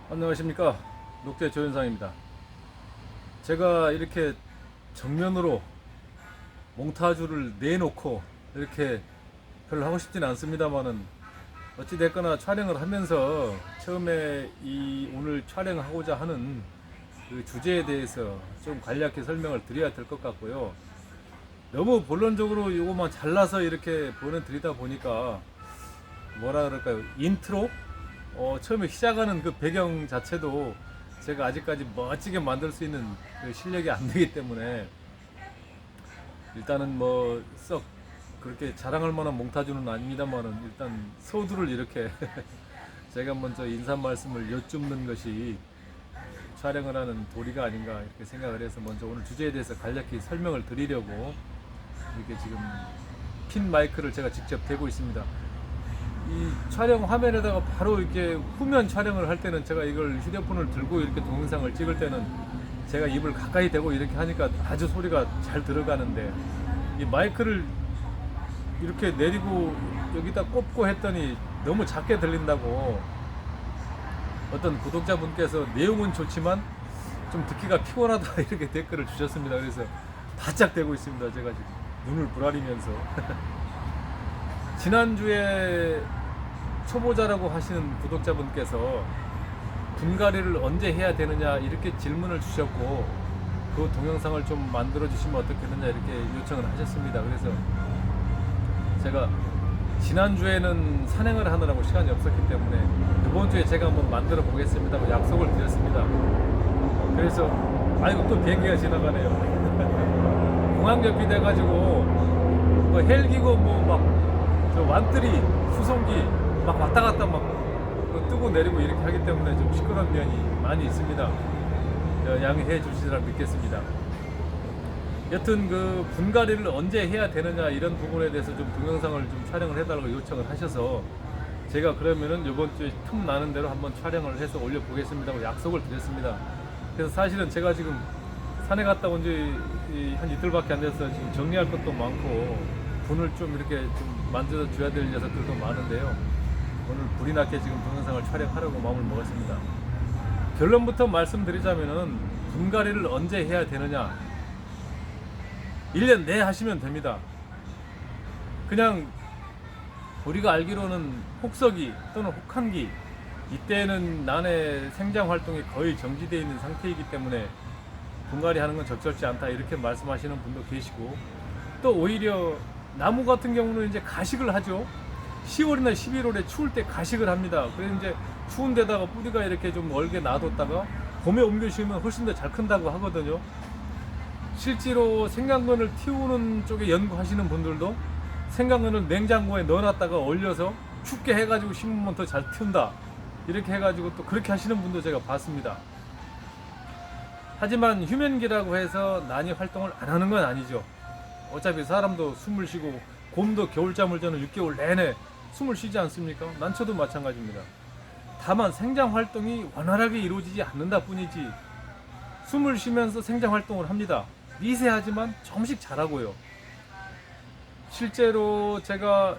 안녕하십니까, 녹제 조현상입니다. 제가 이렇게 정면으로 몽타주를 내놓고 이렇게 별로 하고 싶지는 않습니다만은 어찌됐거나 촬영을 하면서 처음에 이 오늘 촬영하고자 하는 그 주제에 대해서 좀 간략히 설명을 드려야 될 것 같고요. 너무 본론적으로 이것만 잘라서 이렇게 보내드리다 보니까 뭐라 그럴까요, 인트로? 처음에 시작하는 그 배경 자체도 제가 아직까지 멋지게 만들 수 있는 그 실력이 안 되기 때문에 일단은 뭐 썩 그렇게 자랑할 만한 몽타주는 아닙니다만은 일단 서두를 이렇게 제가 먼저 인사 말씀을 여쭙는 것이 촬영을 하는 도리가 아닌가 이렇게 생각을 해서 먼저 오늘 주제에 대해서 간략히 설명을 드리려고 이렇게 지금 핀 마이크를 제가 직접 대고 있습니다. 이 촬영 화면에다가 바로 이렇게 후면 촬영을 할 때는 제가 이걸 휴대폰을 들고 이렇게 동영상을 찍을 때는 제가 입을 가까이 대고 이렇게 하니까 아주 소리가 잘 들어가는데 이 마이크를 이렇게 내리고 여기다 꼽고 했더니 너무 작게 들린다고 어떤 구독자분께서 내용은 좋지만 좀 듣기가 피곤하다 이렇게 댓글을 주셨습니다. 그래서 바짝 대고 있습니다. 제가 지금 눈을 부라리면서 지난주에 초보자라고 하시는 구독자분께서 분갈이를 언제 해야 되느냐 이렇게 질문을 주셨고 그 동영상을 좀 만들어 주시면 어떻겠느냐 이렇게 요청을 하셨습니다. 그래서 제가 지난주에는 산행을 하느라고 시간이 없었기 때문에 이번 주에 제가 한번 만들어 보겠습니다고 약속을 드렸습니다. 그래서 아이고 또 비행기가 지나가네요. 공항 접이 돼가지고 뭐 헬기고 뭐 막 저 완뜨리 수송기 막 왔다 갔다 막 뜨고 내리고 이렇게 하기 때문에 좀 시끄러운 면이 많이 있습니다. 양해해 주시리라 믿겠습니다. 여튼 그 분갈이를 언제 해야 되느냐 이런 부분에 대해서 좀 동영상을 좀 촬영을 해달라고 요청을 하셔서 제가 그러면은 이번 주에 틈 나는 대로 한번 촬영을 해서 올려보겠습니다고 약속을 드렸습니다. 그래서 사실은 제가 지금 산에 갔다 온 지 한 이틀밖에 안 돼서 지금 정리할 것도 많고 분을 좀 이렇게 좀 만들어 줘야 될 녀석들도 많은데요. 오늘 불이 나게 지금 동영상을 촬영하려고 마음을 먹었습니다. 결론부터 말씀드리자면은 분갈이를 언제 해야 되느냐 1년 내에 하시면 됩니다. 그냥 우리가 알기로는 혹서기 또는 혹한기 이때는 난의 생장 활동이 거의 정지되어 있는 상태이기 때문에 분갈이 하는 건 적절치 않다 이렇게 말씀하시는 분도 계시고 또 오히려 나무 같은 경우는 이제 가식을 하죠. 10월이나 11월에 추울 때 가식을 합니다. 그래서 이제 추운 데다가 뿌리가 이렇게 좀 얼게 놔뒀다가 봄에 옮겨 심으면 훨씬 더 잘 큰다고 하거든요. 실제로 생강근을 틔우는 쪽에 연구하시는 분들도 생강근을 냉장고에 넣어놨다가 얼려서 춥게 해가지고 심으면 더 잘 틔운다 이렇게 해가지고 또 그렇게 하시는 분도 제가 봤습니다. 하지만 휴면기라고 해서 난이 활동을 안 하는 건 아니죠. 어차피 사람도 숨을 쉬고 곰도 겨울잠을 자는 6개월 내내 숨을 쉬지 않습니까? 난초도 마찬가지입니다. 다만 생장 활동이 원활하게 이루어지지 않는다 뿐이지 숨을 쉬면서 생장 활동을 합니다. 미세하지만 조금씩 잘하고요. 실제로 제가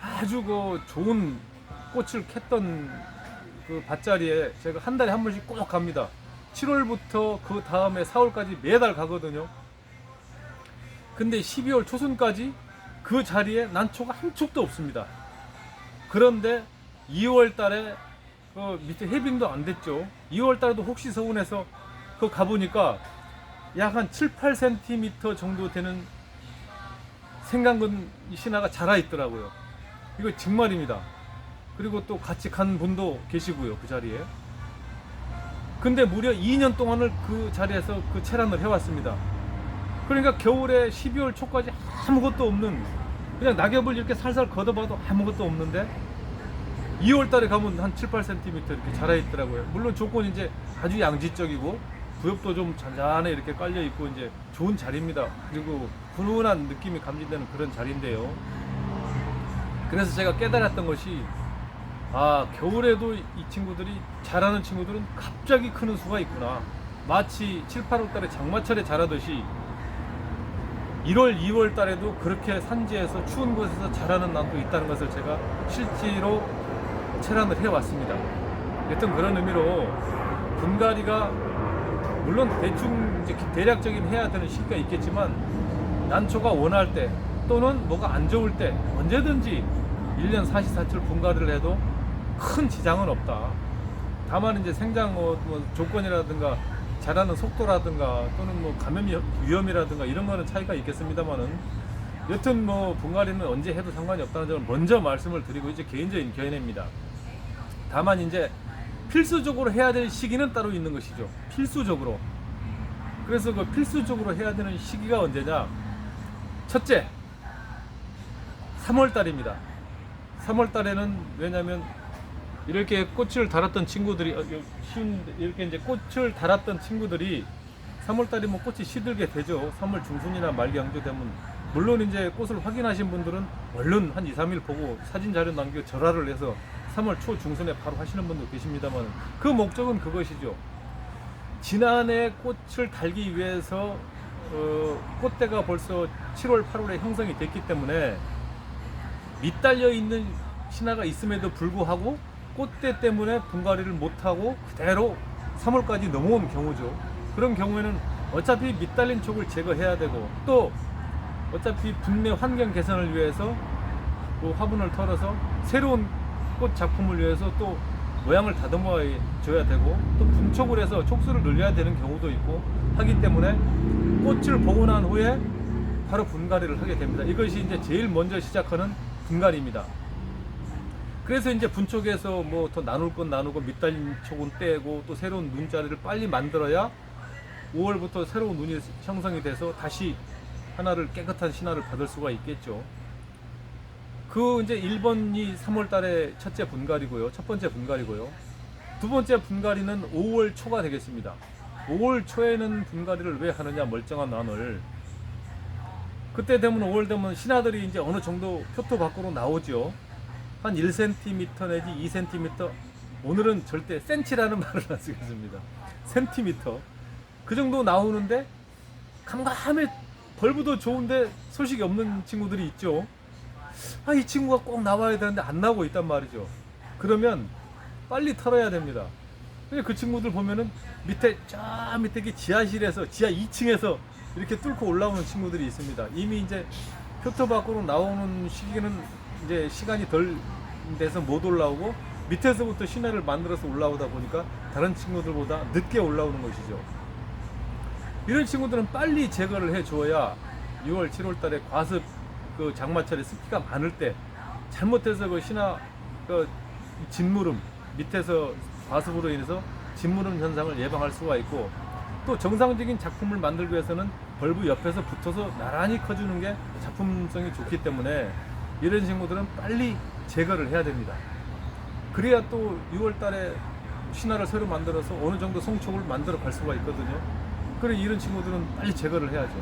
아주 그 좋은 꽃을 캤던 그 밭자리에 제가 한 달에 한 번씩 꼭 갑니다. 7월부터 그 다음에 4월까지 매달 가거든요. 근데 12월 초순까지 그 자리에 난초가 한 촉도 없습니다. 그런데 2월 달에 그 밑에 해빙도 안 됐죠. 2월 달에도 혹시 서운해서 그 가보니까 약 한 7, 8cm 정도 되는 생강근 신화가 자라 있더라고요. 이거 정말입니다. 그리고 또 같이 간 분도 계시고요, 그 자리에. 근데 무려 2년 동안을 그 자리에서 그 체란을 해왔습니다. 그러니까 겨울에 12월 초까지 아무것도 없는 그냥 낙엽을 이렇게 살살 걷어봐도 아무것도 없는데 2월 달에 가면 한 7, 8cm 이렇게 자라 있더라고요. 물론 조건이 이제 아주 양지적이고 부엽도 좀 잔잔해 이렇게 깔려 있고 이제 좋은 자리입니다. 그리고 훈훈한 느낌이 감지되는 그런 자리인데요. 그래서 제가 깨달았던 것이 겨울에도 이 친구들이 자라는 친구들은 갑자기 크는 수가 있구나. 마치 7, 8월 달에 장마철에 자라듯이 1월, 2월 달에도 그렇게 산지에서 추운 곳에서 자라는 난도 있다는 것을 제가 실제로 체란을 해왔습니다. 여튼 그런 의미로 분갈이가 물론 대충 이제 대략적인 해야 되는 시기가 있겠지만 난초가 원할 때 또는 뭐가 안 좋을 때 언제든지 1년 사시사철 분갈이를 해도 큰 지장은 없다. 다만 이제 생장 뭐 조건이라든가 자라는 속도라든가 또는 뭐 감염 위험이라든가 이런 거는 차이가 있겠습니다만은 여튼 뭐 분갈이는 언제 해도 상관이 없다는 점을 먼저 말씀을 드리고 이제 개인적인 견해입니다. 다만 이제 필수적으로 해야 될 시기는 따로 있는 것이죠. 필수적으로. 그래서 그 필수적으로 해야 되는 시기가 언제냐? 첫째, 3월 달입니다. 3월 달에는 왜냐면 이렇게 꽃을 달았던 친구들이 이렇게 이제 꽃을 달았던 친구들이 3월 달이면 꽃이 시들게 되죠. 3월 중순이나 말경주 되면 물론 이제 꽃을 확인하신 분들은 얼른 한 2, 3일 보고 사진 자료 남기고 절하를 해서 3월 초 중순에 바로 하시는 분도 계십니다만 그 목적은 그것이죠. 지난해 꽃을 달기 위해서 꽃대가 벌써 7월, 8월에 형성이 됐기 때문에 밑달려 있는 신화가 있음에도 불구하고 꽃대 때문에 분갈이를 못하고 그대로 3월까지 넘어온 경우죠. 그런 경우에는 어차피 밑달린 촉을 제거해야 되고 또 어차피 분내 환경 개선을 위해서 그 화분을 털어서 새로운 꽃 작품을 위해서 또 모양을 다듬어 줘야 되고 또 분촉을 해서 촉수를 늘려야 되는 경우도 있고 하기 때문에 꽃을 보고 난 후에 바로 분갈이를 하게 됩니다. 이것이 이제 제일 먼저 시작하는 분갈이입니다. 그래서 이제 분촉에서 뭐 더 나눌 건 나누고 밑달린 촉은 떼고 또 새로운 눈자리를 빨리 만들어야 5월부터 새로운 눈이 형성이 돼서 다시 하나를 깨끗한 신화를 받을 수가 있겠죠. 그 이제 1번이 3월 달에 첫째 분갈이고요. 첫 번째 분갈이고요. 두 번째 분갈이는 5월 초가 되겠습니다. 5월 초에는 분갈이를 왜 하느냐 멀쩡한 난을 그때 되면 5월 되면 신화들이 이제 어느 정도 표토 밖으로 나오죠. 한 1cm 내지 2cm 오늘은 절대 센치라는 말을 안 쓰겠습니다. 센티미터 그 정도 나오는데 감감해 벌브도 좋은데 소식이 없는 친구들이 있죠. 아, 이 친구가 꼭 나와야 되는데 안 나오고 있단 말이죠. 그러면 빨리 털어야 됩니다. 그 친구들 보면은 밑에 저 밑에 지하실에서 지하 2층에서 이렇게 뚫고 올라오는 친구들이 있습니다. 이미 이제 표토 밖으로 나오는 시기는 이제 시간이 덜 돼서 못 올라오고 밑에서부터 신화를 만들어서 올라오다 보니까 다른 친구들보다 늦게 올라오는 것이죠. 이런 친구들은 빨리 제거를 해줘야 6월, 7월 달에 과습, 그 장마철에 습기가 많을 때 잘못해서 그 신화, 그 진무름, 밑에서 과습으로 인해서 진무름 현상을 예방할 수가 있고 또 정상적인 작품을 만들기 위해서는 벌브 옆에서 붙어서 나란히 커주는 게 작품성이 좋기 때문에 이런 친구들은 빨리 제거를 해야 됩니다. 그래야 또 6월 달에 신화를 새로 만들어서 어느 정도 성촉을 만들어 갈 수가 있거든요. 그래 이런 친구들은 빨리 제거를 해야죠.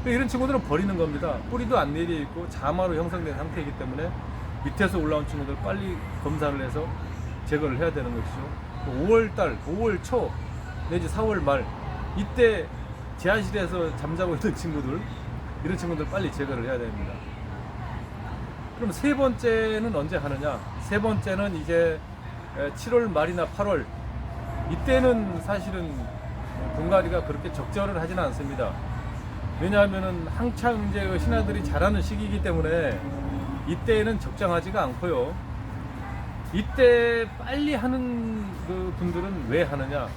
이런 친구들은 버리는 겁니다. 뿌리도 안 내려 있고 자마로 형성된 상태이기 때문에 밑에서 올라온 친구들 빨리 검사를 해서 제거를 해야 되는 것이죠. 5월달, 5월 초 내지 4월 말 이때 지하실에서 잠자고 있는 친구들 이런 친구들 빨리 제거를 해야 됩니다. 그럼 세 번째는 언제 하느냐? 세 번째는 이제 7월 말이나 8월 이때는 사실은 분갈이가 그렇게 적절을 하지는 않습니다. 왜냐하면은 한창 이제 신화들이 자라는 시기이기 때문에 이때는 적정하지가 않고요. 이때 빨리 하는 그 분들은 왜 하느냐?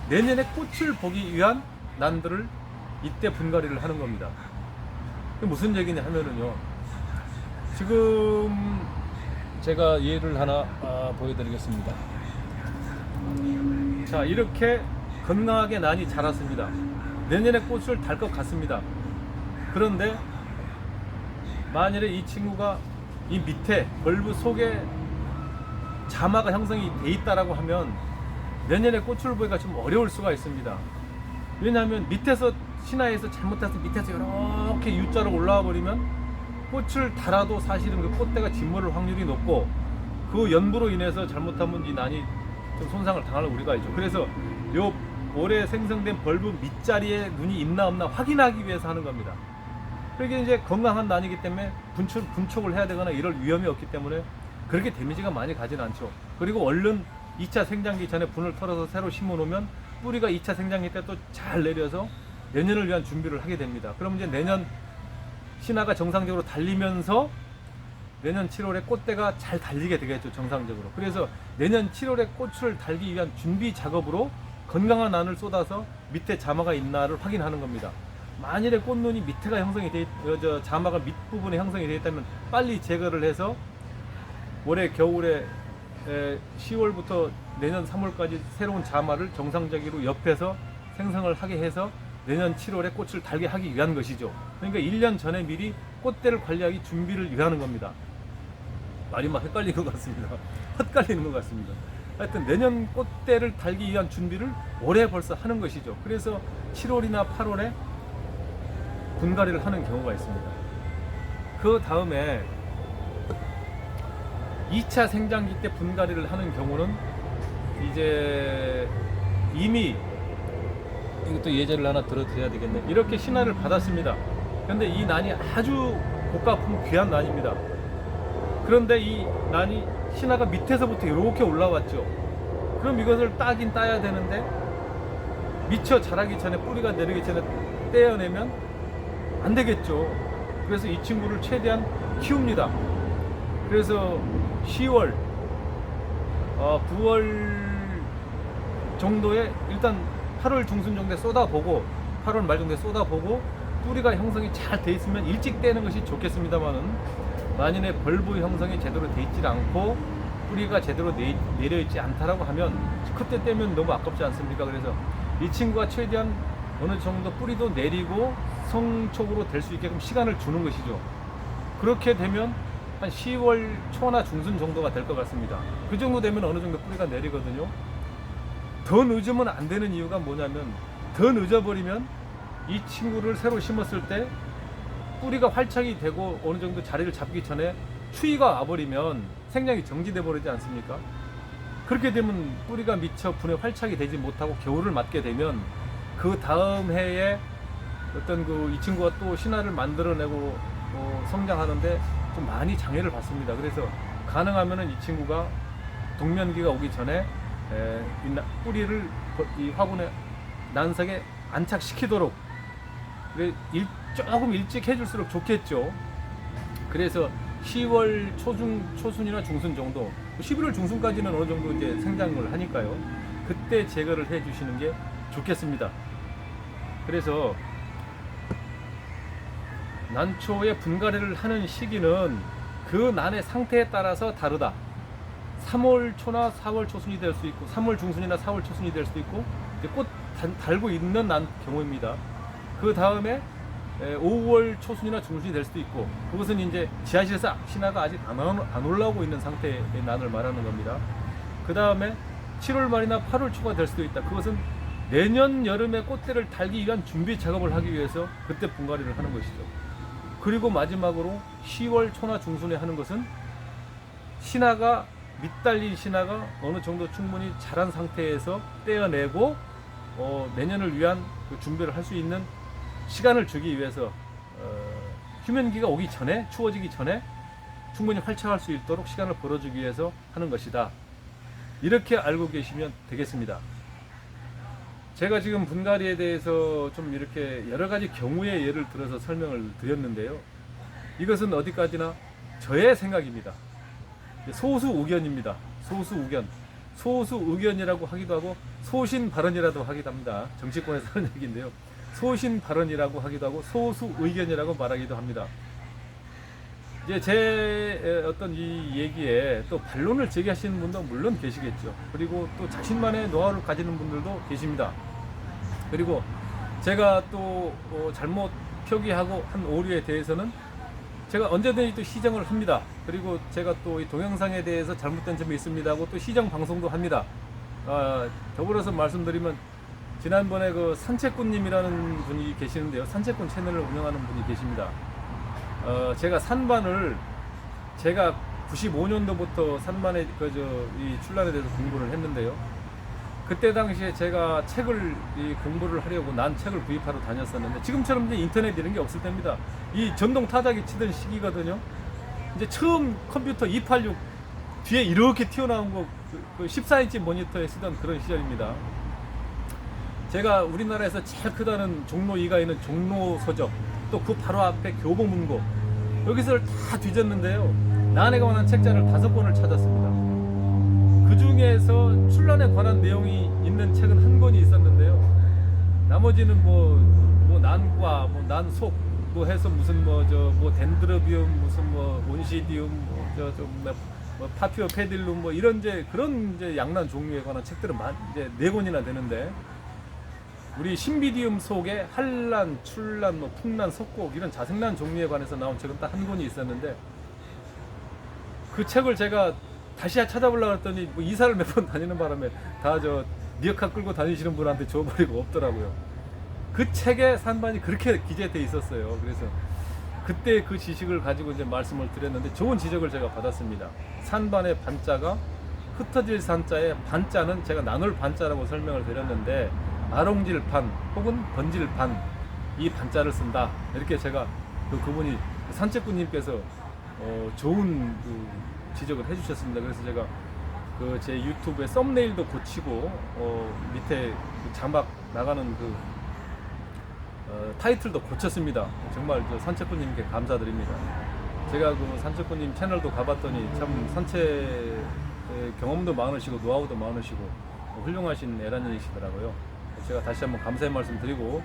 내년에 꽃을 보기 위한 난들을 이때 분갈이를 하는 겁니다. 무슨 얘기냐 하면은요. 지금 제가 예를 하나 보여드리겠습니다. 자, 이렇게 건강하게 난이 자랐습니다. 내년에 꽃을 달 것 같습니다. 그런데 만일에 이 친구가 이 밑에 벌브 속에 자마가 형성이 돼 있다라고 하면 내년에 꽃을 보기가 좀 어려울 수가 있습니다. 왜냐하면 밑에서 신화에서 잘못해서 밑에서 이렇게 U자로 올라와 버리면 꽃을 달아도 사실은 그 꽃대가 짓무를 확률이 높고 그 연부로 인해서 잘못하면 이 난이 좀 손상을 당할 우리가 있죠. 그래서 요 올해 생성된 벌브 밑자리에 눈이 있나 없나 확인하기 위해서 하는 겁니다. 그게 이제 건강한 난이기 때문에 분촉을 해야 되거나 이럴 위험이 없기 때문에 그렇게 데미지가 많이 가진 않죠. 그리고 얼른 2차 생장기 전에 분을 털어서 새로 심어 놓으면 뿌리가 2차 생장기 때 또 잘 내려서 내년을 위한 준비를 하게 됩니다. 그럼 이제 내년 신화가 정상적으로 달리면서 내년 7월에 꽃대가 잘 달리게 되겠죠, 정상적으로. 그래서 내년 7월에 꽃을 달기 위한 준비 작업으로 건강한 안을 쏟아서 밑에 자마가 있나를 확인하는 겁니다. 만일에 꽃눈이 밑에가 형성이 돼, 자마가 밑부분에 형성이 되어 있다면 빨리 제거를 해서 올해 겨울에 10월부터 내년 3월까지 새로운 자마를 정상적으로 옆에서 생성을 하게 해서 내년 7월에 꽃을 달게 하기 위한 것이죠. 그러니까 1년 전에 미리 꽃대를 관리하기 준비를 위하는 겁니다. 말이 막 헷갈리는 것 같습니다. 헛갈리는 것 같습니다. 하여튼 내년 꽃대를 달기 위한 준비를 올해 벌써 하는 것이죠. 그래서 7월이나 8월에 분갈이를 하는 경우가 있습니다. 그 다음에 2차 생장기 때 분갈이를 하는 경우는 이제 이미 이것도 예제를 하나 들어드려야 되겠네. 이렇게 신화를 받았습니다. 그런데 이 난이 아주 고가품 귀한 난입니다. 그런데 이 난이 신화가 밑에서부터 이렇게 올라왔죠. 그럼 이것을 따긴 따야 되는데 미처 자라기 전에 뿌리가 내리기 전에 떼어내면 안 되겠죠. 그래서 이 친구를 최대한 키웁니다. 그래서 10월, 9월 정도에 일단 8월 중순 정도에 쏟아보고 8월 말 정도에 쏟아보고 뿌리가 형성이 잘 돼 있으면 일찍 떼는 것이 좋겠습니다만은 만일에 벌브 형성이 제대로 돼 있지 않고 뿌리가 제대로 내려 있지 않다라고 하면 그때 떼면 너무 아깝지 않습니까? 그래서 이 친구가 최대한 어느 정도 뿌리도 내리고 성촉으로 될 수 있게끔 시간을 주는 것이죠. 그렇게 되면 한 10월 초나 중순 정도가 될 것 같습니다. 그 정도 되면 어느 정도 뿌리가 내리거든요. 더 늦으면 안 되는 이유가 뭐냐면 더 늦어버리면 이 친구를 새로 심었을 때 뿌리가 활착이 되고 어느 정도 자리를 잡기 전에 추위가 와버리면 생장이 정지돼 버리지 않습니까? 그렇게 되면 뿌리가 미처 분에 활착이 되지 못하고 겨울을 맞게 되면 그 다음 해에 어떤 이 친구가 또 신화를 만들어내고 성장하는데 좀 많이 장애를 받습니다. 그래서 가능하면은 이 친구가 동면기가 오기 전에 뿌리를 이 화분에 난석에 안착시키도록 조금 일찍 해줄수록 좋겠죠. 그래서 10월 초순이나 중순 정도, 11월 중순까지는 어느 정도 이제 생장을 하니까요. 그때 제거를 해주시는 게 좋겠습니다. 그래서 난초의 분갈이를 하는 시기는 그 난의 상태에 따라서 다르다. 3월 초나 4월 초순이 될 수 있고 3월 중순이나 4월 초순이 될 수도 있고 꽃 달고 있는 난 경우입니다. 그 다음에 5월 초순이나 중순이 될 수도 있고 그것은 이제 지하실에서 신화가 아직 안 올라오고 있는 상태의 난을 말하는 겁니다. 그 다음에 7월 말이나 8월 초가 될 수도 있다. 그것은 내년 여름에 꽃대를 달기 위한 준비 작업을 하기 위해서 그때 분갈이를 하는 것이죠. 그리고 마지막으로 10월 초나 중순에 하는 것은 신화가 밑달린 신화가 어느 정도 충분히 자란 상태에서 떼어내고 내년을 위한 그 준비를 할 수 있는 시간을 주기 위해서 휴면기가 오기 전에 추워지기 전에 충분히 활착할 수 있도록 시간을 벌어주기 위해서 하는 것이다. 이렇게 알고 계시면 되겠습니다. 제가 지금 분갈이에 대해서 좀 이렇게 여러 가지 경우의 예를 들어서 설명을 드렸는데요. 이것은 어디까지나 저의 생각입니다. 소수 의견입니다. 소수 의견. 소수 의견이라고 하기도 하고 소신 발언이라도 하기도 합니다. 정치권에서 하는 얘기인데요. 소신 발언이라고 하기도 하고 소수 의견이라고 말하기도 합니다. 이제 제 어떤 이 얘기에 또 반론을 제기하시는 분도 물론 계시겠죠. 그리고 또 자신만의 노하우를 가지는 분들도 계십니다. 그리고 제가 또 잘못 표기하고 한 오류에 대해서는 제가 언제든지 또 시정을 합니다. 그리고 제가 또 이 동영상에 대해서 잘못된 점이 있습니다 하고 또 시정 방송도 합니다. 더불어서 말씀드리면 지난번에 그 산채꾼님이라는 분이 계시는데요. 산채꾼 채널을 운영하는 분이 계십니다. 제가 산반을 제가 95년도부터 산반의 이 출란에 대해서 공부를 했는데요. 그때 당시에 제가 책을 공부를 하려고 난 책을 구입하러 다녔었는데 지금처럼 이제 인터넷 이런 게 없을 때입니다. 이 전동 타자기 치던 시기거든요. 이제 처음 컴퓨터 286 뒤에 이렇게 튀어나온 거 그 14인치 모니터에 쓰던 그런 시절입니다. 제가 우리나라에서 제일 크다는 종로 2가 있는 종로 서적, 또 그 바로 앞에 교보문고, 여기서를 다 뒤졌는데요. 난에 관한 책자를 5권을 찾았습니다. 그 중에서 출란에 관한 내용이 있는 책은 한 권이 있었는데요. 나머지는 뭐 난과, 뭐 난속, 뭐 해서 무슨 뭐 덴드로비움, 무슨 뭐 온시디움, 뭐 파피오 페딜룸, 뭐 이런 그런 양난 종류에 관한 책들은 이제 4권이나 되는데, 우리 신비디움 속에 한란, 출란, 뭐 풍란, 석곡 이런 자생난 종류에 관해서 나온 책은 딱 한 권이 있었는데, 그 책을 제가 다시 찾아보려고 했더니 뭐 이사를 몇 번 다니는 바람에 다 리어카 끌고 다니시는 분한테 줘버리고 없더라고요. 그 책에 산반이 그렇게 기재돼 있었어요. 그래서 그때 그 지식을 가지고 이제 말씀을 드렸는데, 좋은 지적을 제가 받았습니다. 산반의 반자가 흩어질 산자의 반자는 제가 나눌 반자라고 설명을 드렸는데, 아롱질 반 혹은 번질 반, 이 반자를 쓴다, 이렇게 제가 그분이 산책꾼님께서 좋은 지적을 해주셨습니다. 그래서 제가 제 유튜브에 썸네일도 고치고 밑에 자막 나가는 타이틀도 고쳤습니다. 정말 산책꾼님께 감사드립니다. 제가 산책꾼님 채널도 가봤더니 참 산책 경험도 많으시고 노하우도 많으시고 훌륭하신 애란이시더라고요. 제가 다시 한번 감사의 말씀 드리고,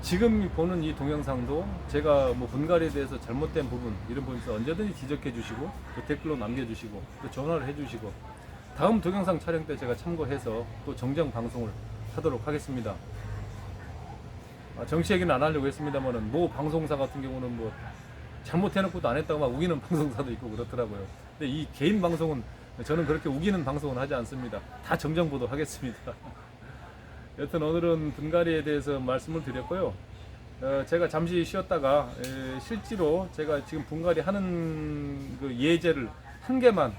지금 보는 이 동영상도 제가 뭐 분갈이에 대해서 잘못된 부분, 이런 부분에서 언제든지 지적해 주시고, 또 댓글로 남겨주시고, 또 전화를 해주시고, 다음 동영상 촬영 때 제가 참고해서 또 정정 방송을 하도록 하겠습니다. 정치 얘기는 안 하려고 했습니다만은, 뭐 방송사 같은 경우는 뭐 잘못해놓고도 안 했다고 막 우기는 방송사도 있고 그렇더라고요. 근데 이 개인 방송은 저는 그렇게 우기는 방송은 하지 않습니다. 다 정정보도 하겠습니다. 여튼 오늘은 분갈이에 대해서 말씀을 드렸고요. 제가 잠시 쉬었다가 실제로 제가 지금 분갈이 하는 그 예제를 한 개만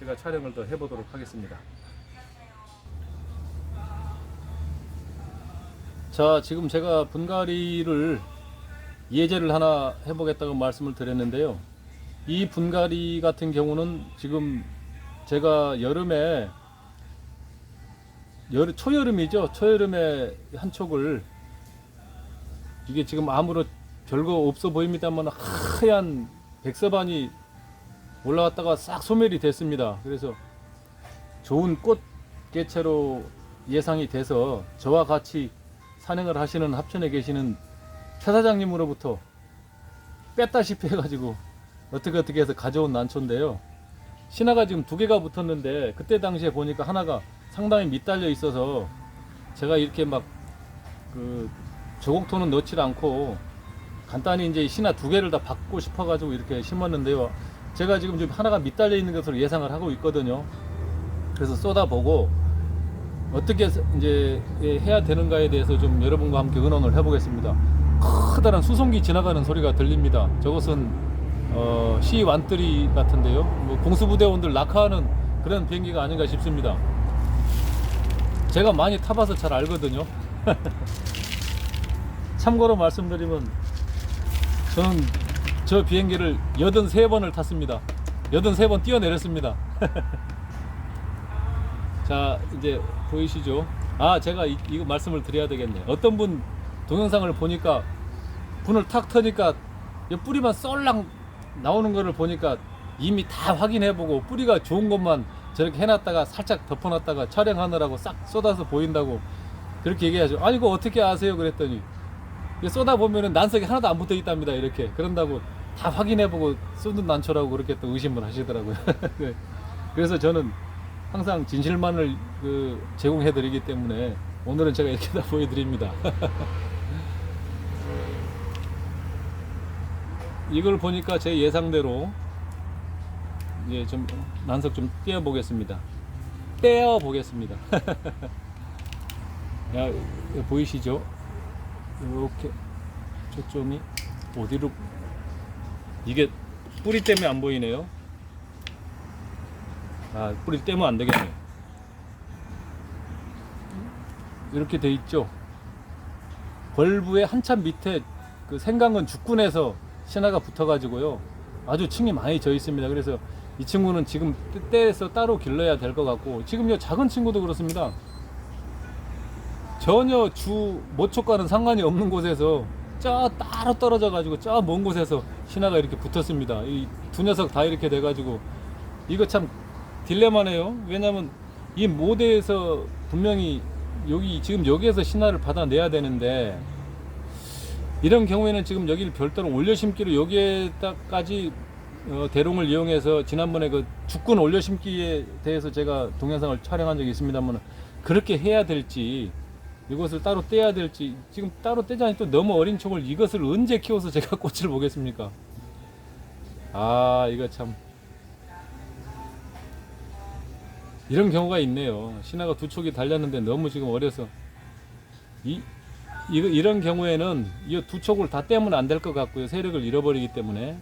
제가 촬영을 더 해보도록 하겠습니다. 자, 지금 제가 분갈이를 예제를 하나 해보겠다고 말씀을 드렸는데요. 이 분갈이 같은 경우는 지금 제가 초여름이죠. 초여름에 한 촉을, 이게 지금 아무런 별거 없어 보입니다만 하얀 백서반이 올라왔다가 싹 소멸이 됐습니다. 그래서 좋은 꽃 개체로 예상이 돼서 저와 같이 산행을 하시는 합천에 계시는 최 사장님으로부터 뺐다시피 해가지고 어떻게 해서 가져온 난초인데요. 신화가 지금 2개가 붙었는데, 그때 당시에 보니까 하나가 상당히 밑달려 있어서 제가 이렇게 막 조곡토는 넣지 않고 간단히 이제 신화 2개를 다 받고 싶어가지고 이렇게 심었는데요. 제가 지금 좀 하나가 밑달려 있는 것으로 예상을 하고 있거든요. 그래서 쏟아보고 어떻게 이제 해야 되는가에 대해서 좀 여러분과 함께 의논을 해보겠습니다. 커다란 수송기 지나가는 소리가 들립니다. 저것은 C-130 같은데요. 뭐 공수부대원들 낙하하는 그런 비행기가 아닌가 싶습니다. 제가 많이 타봐서 잘 알거든요. 참고로 말씀드리면 저는 저 비행기를 83번을 탔습니다. 83번 뛰어내렸습니다. 자, 이제 보이시죠? 제가 이거 말씀을 드려야 되겠네. 어떤 분 동영상을 보니까 분을 탁 터니까 뿌리만 썰랑 나오는 거를 보니까 이미 다 확인해보고 뿌리가 좋은 것만 저렇게 해놨다가 살짝 덮어놨다가 촬영하느라고 싹 쏟아서 보인다고 그렇게 얘기하죠. 아니, 그거 어떻게 아세요? 그랬더니 쏟아보면은 난석이 하나도 안 붙어 있답니다. 이렇게 그런다고 다 확인해보고 쏟은 난초라고 그렇게 또 의심을 하시더라고요. 네. 그래서 저는 항상 진실만을 제공해드리기 때문에 오늘은 제가 이렇게 다 보여드립니다. 이걸 보니까 제 예상대로 이제 좀 난석 좀 떼어보겠습니다. 야, 보이시죠? 이렇게 초점이 어디로, 이게 뿌리 때문에 안 보이네요. 뿌리 떼면 안 되겠네. 이렇게 돼 있죠. 벌브의 한참 밑에 생강은 죽군에서 신화가 붙어가지고요, 아주 층이 많이 져 있습니다. 그래서 이 친구는 지금 떼에서 따로 길러야 될 것 같고, 지금 요 작은 친구도 그렇습니다. 전혀 주 모촉과는 상관이 없는 곳에서 저 따로 떨어져 가지고 저 먼 곳에서 신화가 이렇게 붙었습니다. 이 두 녀석 다 이렇게 돼 가지고 이거 참 딜레마네요. 왜냐면 이 모대에서 분명히 여기 지금 여기에서 신화를 받아내야 되는데, 이런 경우에는 지금 여기를 별도로 올려심기로 여기에까지 대롱을 이용해서 지난번에 그 죽군 올려심기에 대해서 제가 동영상을 촬영한 적이 있습니다만, 그렇게 해야 될지 이것을 따로 떼야 될지, 지금 따로 떼자니 또 너무 어린 촉을 이것을 언제 키워서 제가 꽃을 보겠습니까? 아, 이거 참 이런 경우가 있네요. 신화가 두 촉이 달렸는데 너무 지금 어려서 이런 경우에는 이 두 촉을 다 떼면 안 될 것 같고요. 세력을 잃어버리기 때문에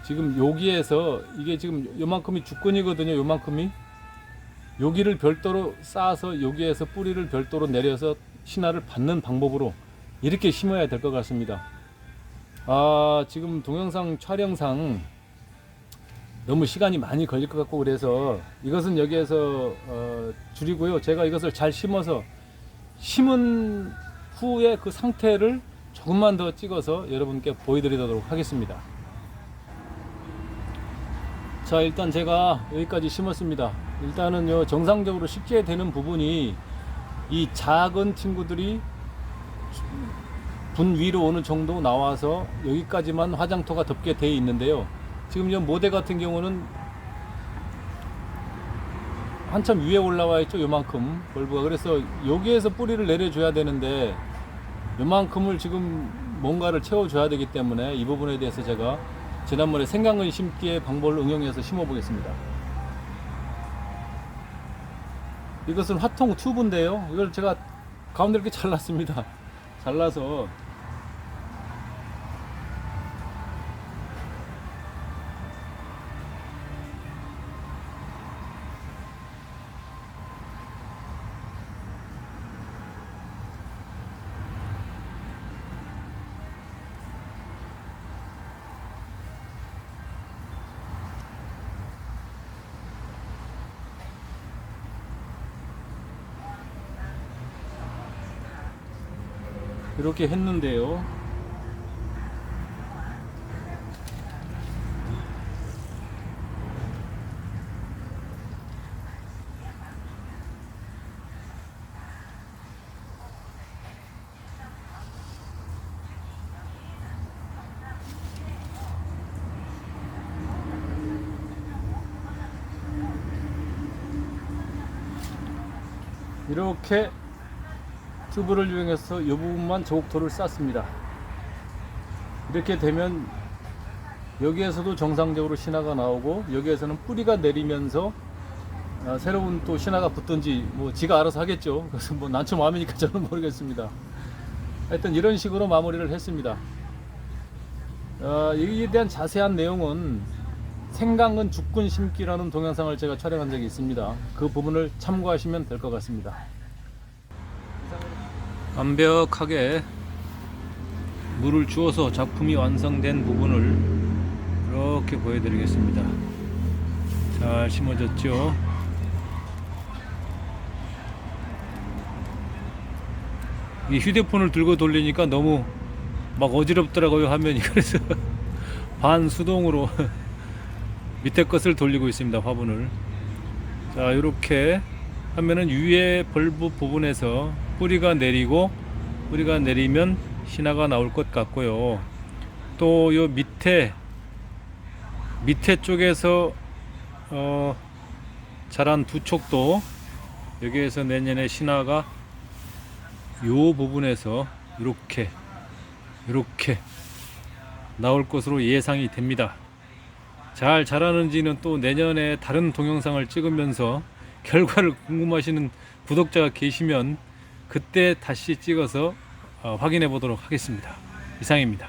지금 여기에서 이게 지금 요만큼이 죽근이거든요. 요만큼이 여기를 별도로 쌓아서 여기에서 뿌리를 별도로 내려서 신화를 받는 방법으로 이렇게 심어야 될 것 같습니다. 아, 지금 동영상 촬영상 너무 시간이 많이 걸릴 것 같고, 그래서 이것은 여기에서 줄이고요. 제가 이것을 잘 심어서 심은 후에 그 상태를 조금만 더 찍어서 여러분께 보여드리도록 하겠습니다. 자, 일단 제가 여기까지 심었습니다. 일단은 정상적으로 쉽게 되는 부분이 이 작은 친구들이 분 위로 어느 정도 나와서 여기까지만 화장토가 덮게 되어 있는데요. 지금 이 모대 같은 경우는 한참 위에 올라와 있죠. 요만큼 벌브가. 그래서 여기에서 뿌리를 내려줘야 되는데 요만큼을 지금 뭔가를 채워줘야 되기 때문에 이 부분에 대해서 제가 지난번에 생강근 심기의 방법을 응용해서 심어 보겠습니다. 이것은 화통 튜브인데요. 이걸 제가 가운데 이렇게 잘랐습니다. 잘라서 이렇게 했는데요. 이렇게 튜브를 이용해서 이 부분만 저옥토를 쌌습니다. 이렇게 되면 여기에서도 정상적으로 신화가 나오고, 여기에서는 뿌리가 내리면서 새로운 또 신화가 붙든지 뭐 지가 알아서 하겠죠. 그래서 뭐 난처 마음이니까 저는 모르겠습니다. 하여튼 이런 식으로 마무리를 했습니다. 여기에 대한 자세한 내용은 생강근 죽근 심기라는 동영상을 제가 촬영한 적이 있습니다. 그 부분을 참고하시면 될 것 같습니다. 완벽하게 물을 주어서 작품이 완성된 부분을 이렇게 보여드리겠습니다. 잘 심어졌죠? 이 휴대폰을 들고 돌리니까 너무 막 어지럽더라고요, 화면이. 그래서 반수동으로 밑에 것을 돌리고 있습니다, 화분을. 자, 이렇게 하면은 위에 벌브 부분에서 뿌리가 내리고, 뿌리가 내리면 신화가 나올 것 같고요. 또 요 밑에 쪽에서 자란 두 촉도 여기에서 내년에 신화가 요 부분에서 이렇게 나올 것으로 예상이 됩니다. 잘 자라는지는 또 내년에 다른 동영상을 찍으면서 결과를 궁금하시는 구독자가 계시면 그때 다시 찍어서 확인해 보도록 하겠습니다. 이상입니다.